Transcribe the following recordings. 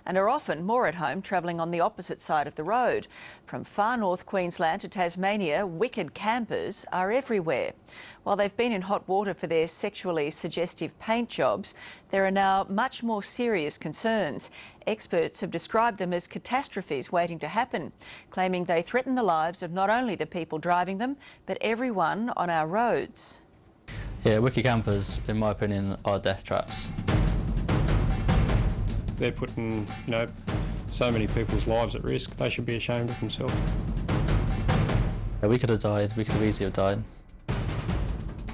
and are often more at home travelling on the opposite side of the road. From far north Queensland to Tasmania, wicked campers are everywhere. While they've been in hot water for their sexually suggestive paint jobs, there are now much more serious concerns. Experts have described them as catastrophes waiting to happen, claiming they threaten the lives of not only the people driving them, but everyone on our roads. Yeah, wicked campers, in my opinion, are death traps. They're putting, so many people's lives at risk. They should be ashamed of themselves. Yeah, we could have died. We could have easily have died.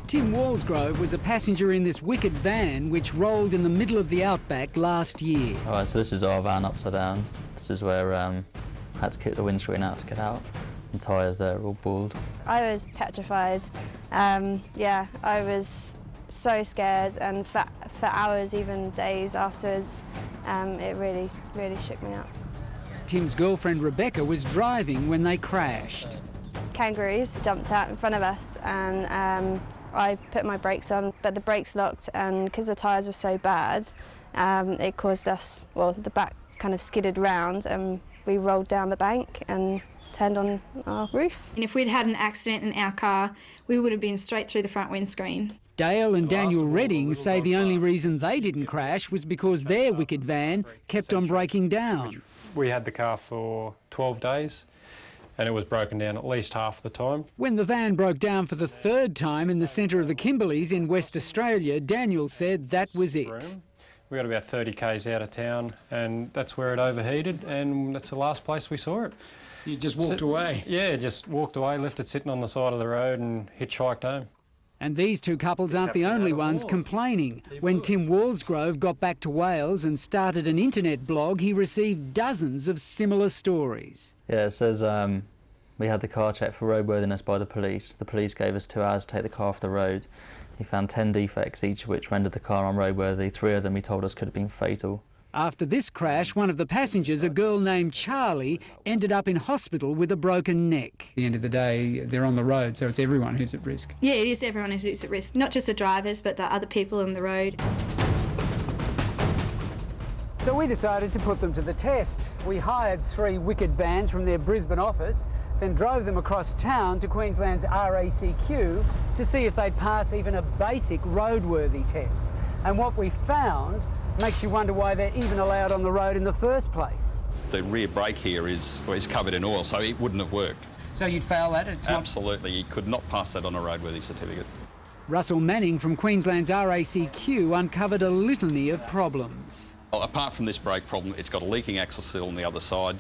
Tim Walsgrove was a passenger in this wicked van which rolled in the middle of the outback last year. All right, so this is our van upside down. This is where I had to kick the windscreen out to get out. The tyres there are all bald. I was petrified. I was so scared, and for hours, even days afterwards, it really shook me up. Tim's girlfriend Rebecca was driving when they crashed. Kangaroos jumped out in front of us, and I put my brakes on, but the brakes locked, and because the tyres were so bad, it caused us, the back kind of skidded round, and we rolled down the bank and turned on our roof. And if we'd had an accident in our car, we would have been straight through the front windscreen. Dale and Daniel Redding say the only reason they didn't crash was because their wicked van kept on breaking down. We had the car for 12 days and it was broken down at least half the time. When the van broke down for the third time in the centre of the Kimberleys in West Australia, Daniel said that was it. We got about 30 k's out of town and that's where it overheated, and that's the last place we saw it. You just walked away? Yeah, just walked away, left it sitting on the side of the road and hitchhiked home. And these two couples aren't the only ones complaining. When Tim Walsgrove got back to Wales and started an internet blog, he received dozens of similar stories. Yeah, it says we had the car checked for roadworthiness by the police. The police gave us 2 hours to take the car off the road. He found 10 defects, each of which rendered the car unroadworthy. 3 of them, he told us, could have been fatal. After this crash, one of the passengers, a girl named Charlie, ended up in hospital with a broken neck. At the end of the day, they're on the road, so it's everyone who's at risk. Yeah, it is everyone who's at risk, not just the drivers, but the other people on the road. So we decided to put them to the test. We hired 3 wicked vans from their Brisbane office, then drove them across town to Queensland's RACQ to see if they'd pass even a basic roadworthy test. And what we found makes you wonder why they're even allowed on the road in the first place. The rear brake here is covered in oil, so it wouldn't have worked. So you'd fail that? Absolutely, you could not pass that on a roadworthy certificate. Russell Manning from Queensland's RACQ uncovered a litany of problems. Well, apart from this brake problem, it's got a leaking axle seal on the other side.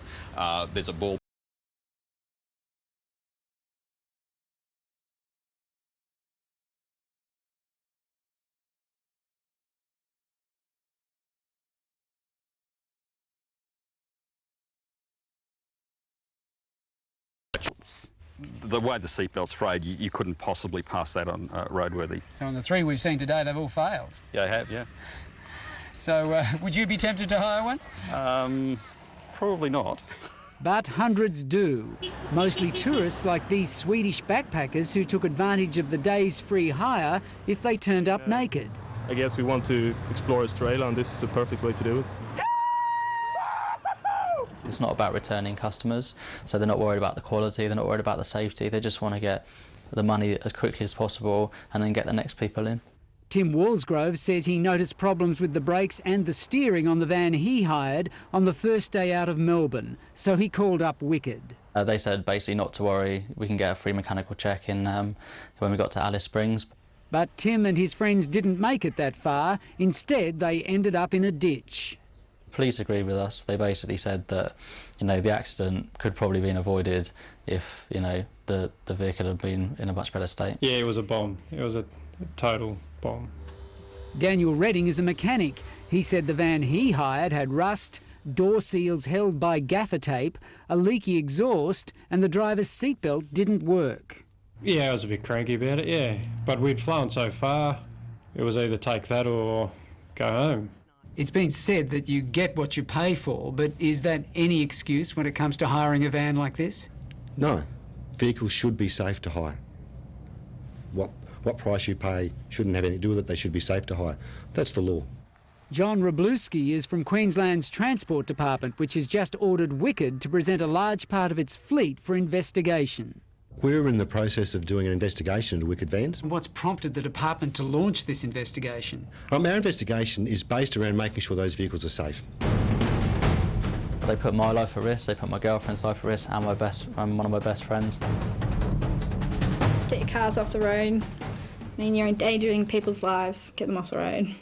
There's a ball the way the seatbelt's frayed, you couldn't possibly pass that on roadworthy. So on the 3 we've seen today, they've all failed. Yeah, they have, yeah. So would you be tempted to hire one? Probably not. But hundreds do. Mostly tourists like these Swedish backpackers who took advantage of the day's free hire if they turned up naked. I guess we want to explore Australia, and this is a perfect way to do it. It's not about returning customers, so they're not worried about the quality, they're not worried about the safety, they just want to get the money as quickly as possible and then get the next people in. Tim Walsgrove says he noticed problems with the brakes and the steering on the van he hired on the first day out of Melbourne, so he called up Wicked. They said basically not to worry, we can get a free mechanical check in when we got to Alice Springs. But Tim and his friends didn't make it that far. Instead, they ended up in a ditch. Police agreed with us. They basically said that, the accident could probably been avoided if, the vehicle had been in a much better state. Yeah, it was a bomb. It was a total bomb. Daniel Redding is a mechanic. He said the van he hired had rust, door seals held by gaffer tape, a leaky exhaust, and the driver's seatbelt didn't work. Yeah, I was a bit cranky about it, yeah. But we'd flown so far, it was either take that or go home. It's been said that you get what you pay for, but is that any excuse when it comes to hiring a van like this? No. Vehicles should be safe to hire. What price you pay shouldn't have anything to do with it. They should be safe to hire. That's the law. John Wroblewski is from Queensland's Transport Department, which has just ordered Wicked to present a large part of its fleet for investigation. We're in the process of doing an investigation into Wicked vans. And what's prompted the department to launch this investigation? Our investigation is based around making sure those vehicles are safe. They put my life at risk, they put my girlfriend's life at risk, and one of my best friends. Get your cars off the road. I mean, you're endangering people's lives. Get them off the road.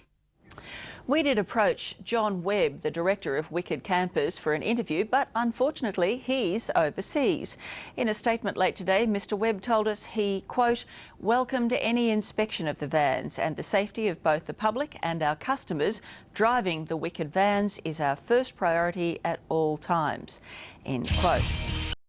We did approach John Webb, the director of Wicked Campers, for an interview, but unfortunately he's overseas. In a statement late today, Mr Webb told us he, quote, welcomed any inspection of the vans and the safety of both the public and our customers driving the Wicked vans is our first priority at all times, end quote.